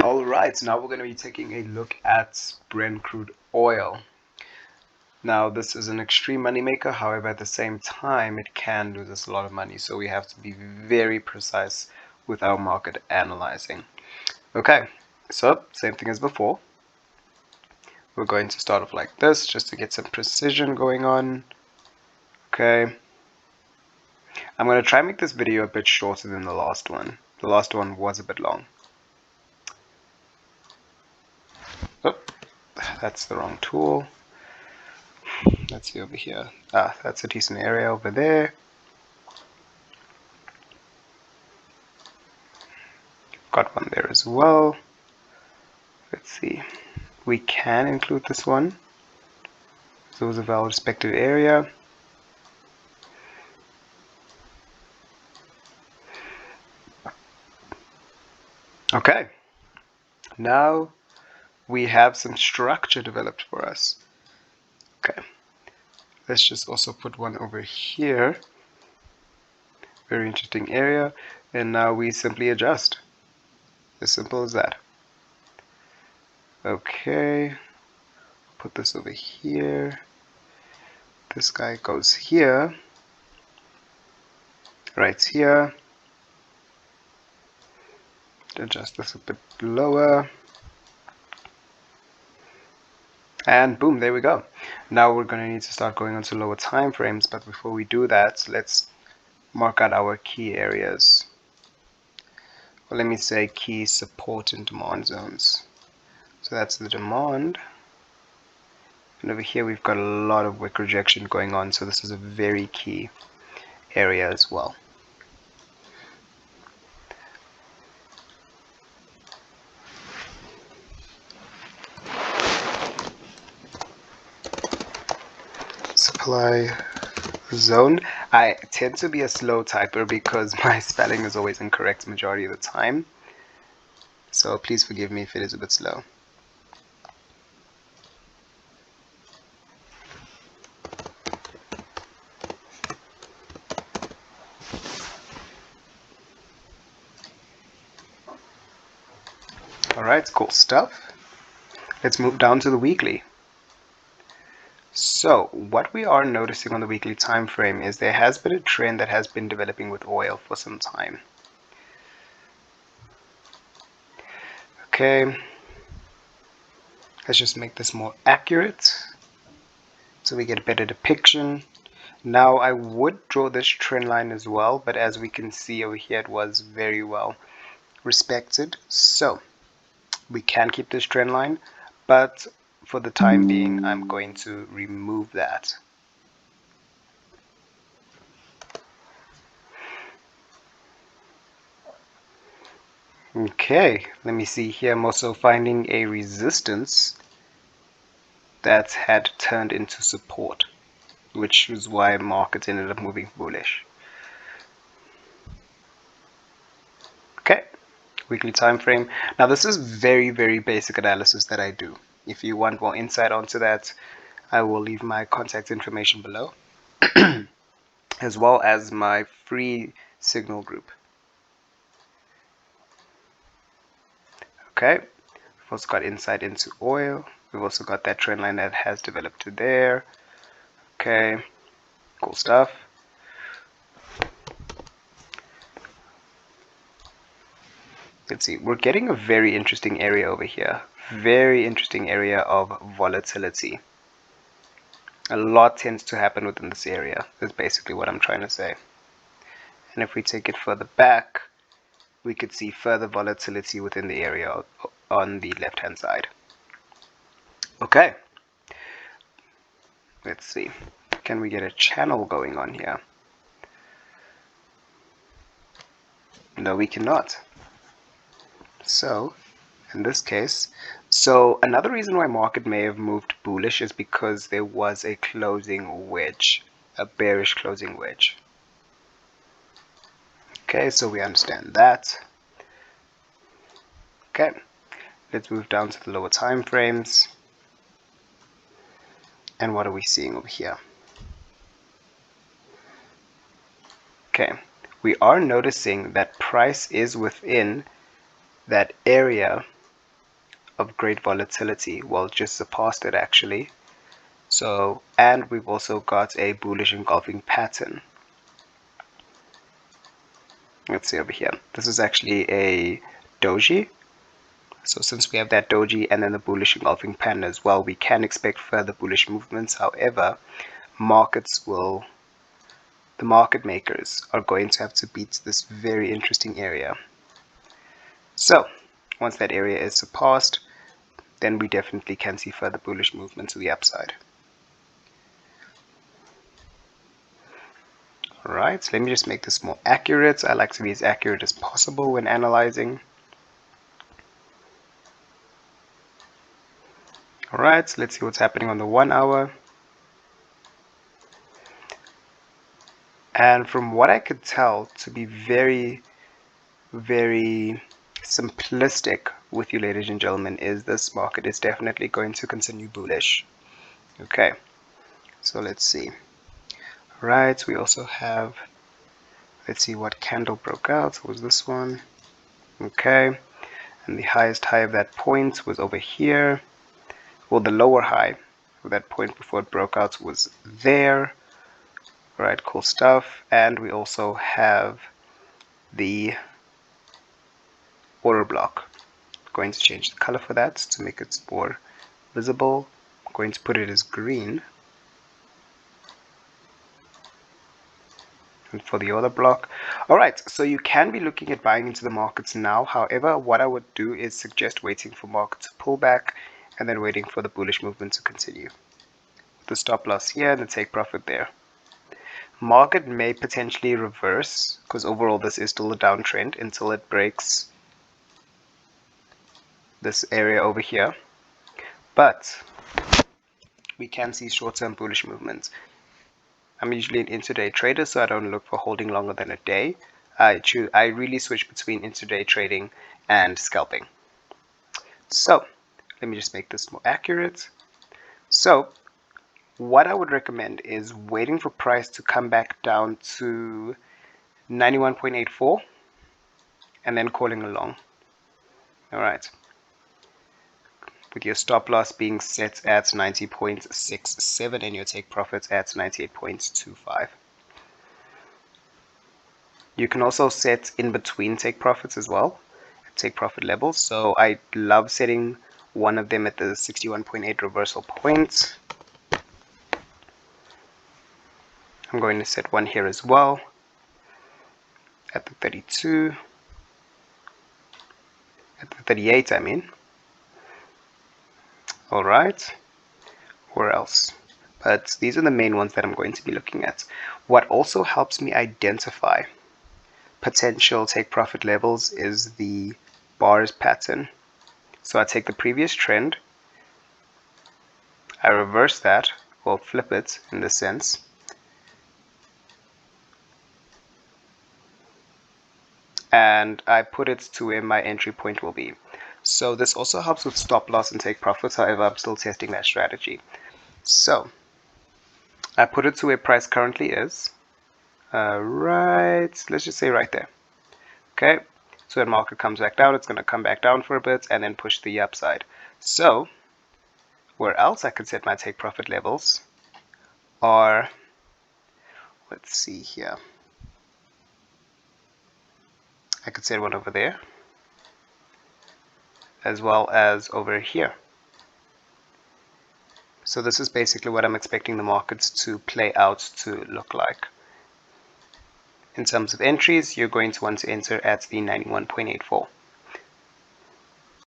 Alright, now we're going to be taking a look at Brent crude oil. Now this is an extreme money maker, however at the same time it can lose us a lot of money, so we have to be very precise with our market analyzing. Okay, so same thing as before. We're going to start off like this just to get some precision going on. Okay, I'm going to try and make this video a bit shorter than the last one. The last one was a bit long. Oh, that's the wrong tool. Let's see over here. That's a decent area over there. Got one there as well. Let's see. We can include this one. So it was a well respected area. Okay. Now we have some structure developed for us. Okay. Let's just also put one over here. Very interesting area. And now we simply adjust. As simple as that. Okay. Put this over here. This guy goes here. Right here. Adjust this a bit lower. And boom, there we go. Now we're going to need to start going on to lower time frames, but before we do that, let's mark out our key areas. Well, let me say key support and demand zones. So that's the demand. And over here we've got a lot of wick rejection going on, so this is a very key area as well. Supply zone. I tend to be a slow typer because my spelling is always incorrect majority of the time. So please forgive me if it is a bit slow. Alright, cool stuff. Let's move down to the weekly. So what we are noticing on the weekly time frame is there has been a trend that has been developing with oil for some time. Okay, let's just make this more accurate so we get a better depiction. Now I would draw this trend line as well, but as we can see over here it was very well respected, so we can keep this trend line, but for the time being I'm going to remove that. Okay, let me see here. I'm also finding a resistance that had turned into support, which is why markets ended up moving bullish. Okay, weekly time frame. Now this is very basic analysis that I do. If you want more insight onto that, I will leave my contact information below, as well as my free signal group. Okay, we've also got insight into oil. We've also got that trend line that has developed to there. Okay, cool stuff. Let's see, we're getting a very interesting area over here. Very interesting area of volatility. A lot tends to happen within this area, is basically what I'm trying to say. And if we take it further back, we could see further volatility within the area on the left hand side. Okay, let's see, can we get a channel going on here? No, we cannot. So in this case, so another reason why market may have moved bullish is because there was a closing wedge, a bearish closing wedge. Okay, so we understand that. Okay, let's move down to the lower time frames. And what are we seeing over here? Okay, we are noticing that price is within that area of great volatility. Well, just surpassed it actually. So, and we've also got a bullish engulfing pattern. Let's see over here. This is actually a doji. So since we have that doji and then the bullish engulfing pattern as well, we can expect further bullish movements. However, the market makers are going to have to beat this very interesting area. So once that area is surpassed, then we definitely can see further bullish movement to the upside. Alright, so let me just make this more accurate. I like to be as accurate as possible when analyzing. Alright, so let's see what's happening on the 1 hour. And from what I could tell, to be very, very simplistic with you, ladies and gentlemen, is this market is definitely going to continue bullish. Okay, so let's see. Right, we also have, let's see what candle broke out. Was this one? Okay, and the highest high of that point was over here. Well, the lower high of that point before it broke out was there. Right, cool stuff. And we also have the order block. I'm going to change the color for that to make it more visible. I'm going to put it as green. And for the order block. Alright, so you can be looking at buying into the markets now. However, what I would do is suggest waiting for market to pull back and then waiting for the bullish movement to continue. The stop loss here and the take profit there. Market may potentially reverse because overall this is still a downtrend until it breaks this area over here, but we can see short-term bullish movements. I'm usually an intraday trader, so I don't look for holding longer than a day. I really switch between intraday trading and scalping. So let me just make this more accurate. So what I would recommend is waiting for price to come back down to 91.84 and then calling along. Alright. With your stop loss being set at 90.67 and your take profits at 98.25. You can also set in between take profits as well, take profit levels. So I love setting one of them at the 61.8 reversal point. I'm going to set one here as well at the 32, at the 38 I mean. Alright, where else? But these are the main ones that I'm going to be looking at. What also helps me identify potential take profit levels is the bars pattern. So I take the previous trend, I reverse that, or flip it in this sense, and I put it to where my entry point will be. So this also helps with stop loss and take profits. However, I'm still testing that strategy. So I put it to where price currently is. Right, let's just say right there. Okay, so when market comes back down, it's going to come back down for a bit and then push the upside. So where else I could set my take profit levels are, let's see here. I could set one over there as well as over here. So this is basically what I'm expecting the markets to play out to look like. In terms of entries, you're going to want to enter at the 91.84.